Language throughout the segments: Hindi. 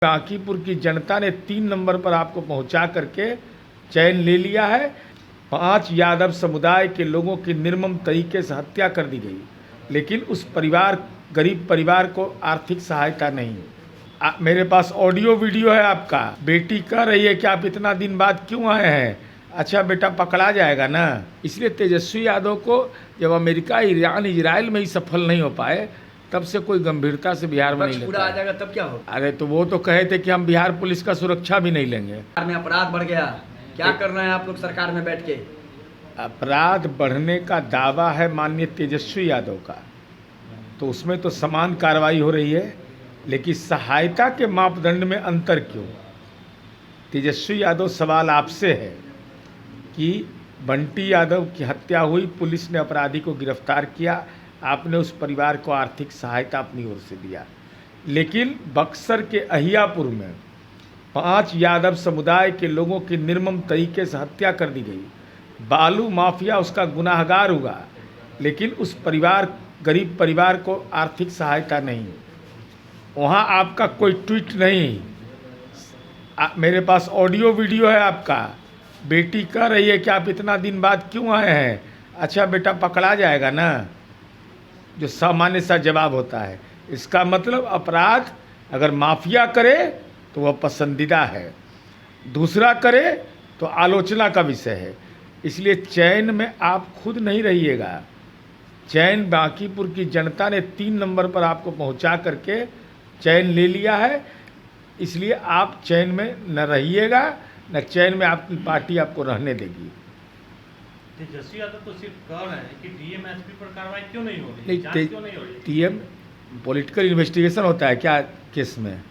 बांकीपुर की जनता ने 3 नंबर पर आपको पहुंचा करके चैन ले लिया है। 5 यादव समुदाय के लोगों की निर्मम तरीके से हत्या कर दी गई, लेकिन उस गरीब परिवार को आर्थिक सहायता नहीं। मेरे पास ऑडियो वीडियो है आपका। बेटी कह रही है कि आप इतना दिन बाद क्यों आए हैं। अच्छा बेटा पकड़ा जाएगा ना। इसलिए तेजस्वी यादव को जब अमेरिका, ईरान, इजराइल में ही सफल नहीं हो पाए, तब से कोई गंभीरता से बिहार में नहीं लेता। पूरा आ जाएगा तब क्या होगा? अरे तो वो तो कहे थे कि हम बिहार पुलिस का सुरक्षा भी नहीं लेंगे। बिहार में अपराध बढ़ गया, क्या कर रहे हैं आप लोग सरकार में बैठ के? अपराध बढ़ने का दावा है माननीय तेजस्वी यादव का, तो उसमें तो समान कार्रवाई हो रही है, लेकिन सहायता के मापदंड में अंतर क्यों? तेजस्वी यादव, सवाल आपसे है कि बंटी यादव की हत्या हुई, पुलिस ने अपराधी को गिरफ्तार किया, आपने उस परिवार को आर्थिक सहायता अपनी ओर से दिया, लेकिन बक्सर के अहियापुर में 5 यादव समुदाय के लोगों की निर्मम तरीके से हत्या कर दी गई। बालू माफिया उसका गुनाहगार हुआ, लेकिन उस गरीब परिवार को आर्थिक सहायता नहीं। वहाँ आपका कोई ट्वीट नहीं। मेरे पास ऑडियो वीडियो है आपका। बेटी कह रही है कि आप इतना दिन बाद क्यों आए हैं। अच्छा बेटा पकड़ा जाएगा ना, जो सामान्य सा जवाब होता है। इसका मतलब अपराध अगर माफिया करे तो वह पसंदीदा है, दूसरा करे तो आलोचना का विषय है। इसलिए चैन में आप खुद नहीं रहिएगा। चैन बांकीपुर की जनता ने 3 नंबर पर आपको पहुंचा करके चैन ले लिया है, इसलिए आप चैन में न रहिएगा, न चैन में आपकी पार्टी आपको रहने देगी। तेजस्वी यादव तो सिर्फ कह रहे हैं कि डीएम एसपी पर कार्रवाई क्यों नहीं हो रही, जांच क्यों नहीं हो रही? टीएम पॉलिटिकल इन्वेस्टिगेशन होता है क्या केस में?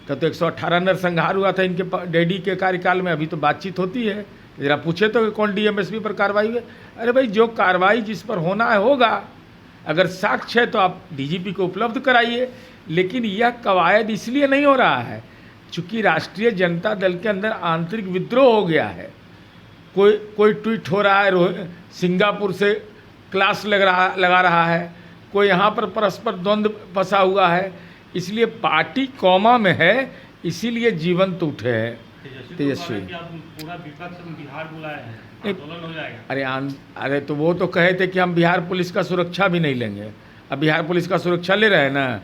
तो 118 नरसंहार हुआ था इनके डैडी के कार्यकाल में, अभी तो बातचीत होती है। जरा पूछे तो कौन डीएम एसपी पर कार्रवाई हुई? अरे भाई जो कार्रवाई जिस पर होना है होगा, अगर साक्ष्य है तो आप डीजीपी को उपलब्ध कराइए। लेकिन यह कवायद इसलिए नहीं हो रहा है चूँकि राष्ट्रीय जनता दल के अंदर आंतरिक विद्रोह हो गया है। कोई ट्वीट हो रहा है, सिंगापुर से क्लास लगा रहा है, कोई यहाँ पर परस्पर द्वंद्व फंसा हुआ है। इसलिए पार्टी कौमा में है, इसीलिए जीवंत उठे हैं तेजस्वी। पूरा विपक्ष बिहार बुलाए हैं, आंदोलन हो जाएगा। अरे तो वो तो कहे थे कि हम बिहार पुलिस का सुरक्षा भी नहीं लेंगे। अब बिहार पुलिस का सुरक्षा ले रहे हैं ना,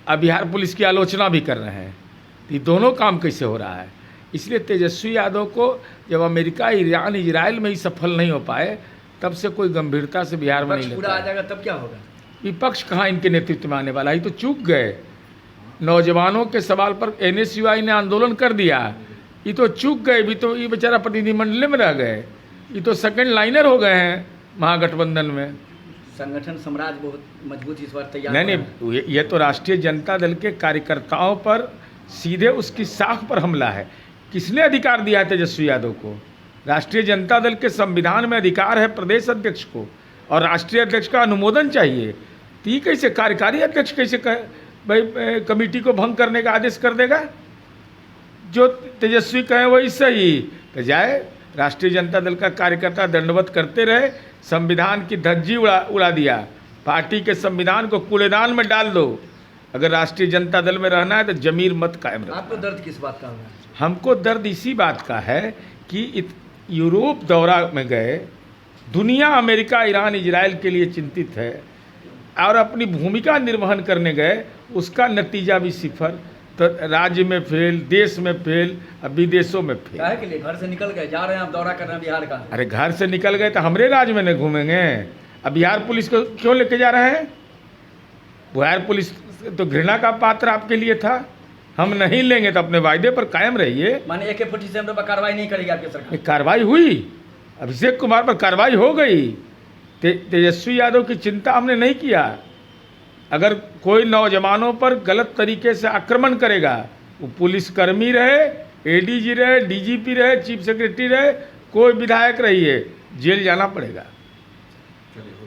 अब बिहार पुलिस की आलोचना भी कर रहे हैं। ये दोनों काम कैसे हो रहा है? इसलिए तेजस्वी यादव को जब अमेरिका, ईरान, इजराइल में ही सफल नहीं हो पाए, तब से कोई गंभीरता से बिहार में नहीं लेता। पूरा आ जाएगा तब क्या होगा? विपक्ष कहाँ इनके नेतृत्व में आने वाला है? तो चूक गए। नौजवानों के सवाल पर एनएसयूआई ने आंदोलन कर दिया, ये तो चूक गए भी। तो ये बेचारा प्रतिनिधिमंडल में रह गए, ये तो सेकंड लाइनर हो गए हैं महागठबंधन में। संगठन साम्राज्य बहुत मजबूत इस बार तैयार। नहीं, ये तो राष्ट्रीय जनता दल के कार्यकर्ताओं पर सीधे उसकी साख पर हमला है। किसने अधिकार दिया है तेजस्वी यादव को? राष्ट्रीय जनता दल के संविधान में अधिकार है प्रदेश अध्यक्ष को, और राष्ट्रीय अध्यक्ष का अनुमोदन चाहिए। तो ये कैसे कार्यकारी अध्यक्ष कैसे भाई कमेटी को भंग करने का आदेश कर देगा? जो तेजस्वी कहे वही सही। तो जाए राष्ट्रीय जनता दल का कार्यकर्ता दंडवत करते रहे, संविधान की धज्जी उड़ा दिया। पार्टी के संविधान को कूड़ेदान में डाल दो। अगर राष्ट्रीय जनता दल में रहना है तो जमीर मत कायम रखो। आपको दर्द किस बात का है? हमको दर्द इसी बात का है कि यूरोप दौरा में गए, दुनिया अमेरिका, ईरान, इजराइल के लिए चिंतित है, और अपनी भूमिका निर्वहन करने गए, उसका नतीजा भी सिफर। तो राज्य में फेल, देश में फेल, अब विदेशों में फेल। काहे के लिए? घर से निकल गए, जा रहे हैं आप दौरा कर रहे हैं बिहार का। अरे घर से निकल गए तो हमरे राज्य में नहीं घूमेंगे? अब बिहार पुलिस को क्यों लेके जा रहे हैं? बिहार पुलिस तो घृणा का पात्र आपके लिए था। हम नहीं लेंगे तो अपने वायदे पर कायम रहिए। माने AK-47 पर कार्रवाई नहीं करेगी आपकी सरकार? कार्रवाई हुई, अभिषेक कुमार पर कार्रवाई हो गई। तेजस्वी यादव की चिंता हमने नहीं किया। अगर कोई नौजवानों पर गलत तरीके से आक्रमण करेगा, वो पुलिसकर्मी रहे, ADG रहे, DGP रहे, चीफ सेक्रेटरी रहे, कोई विधायक रहिए, जेल जाना पड़ेगा।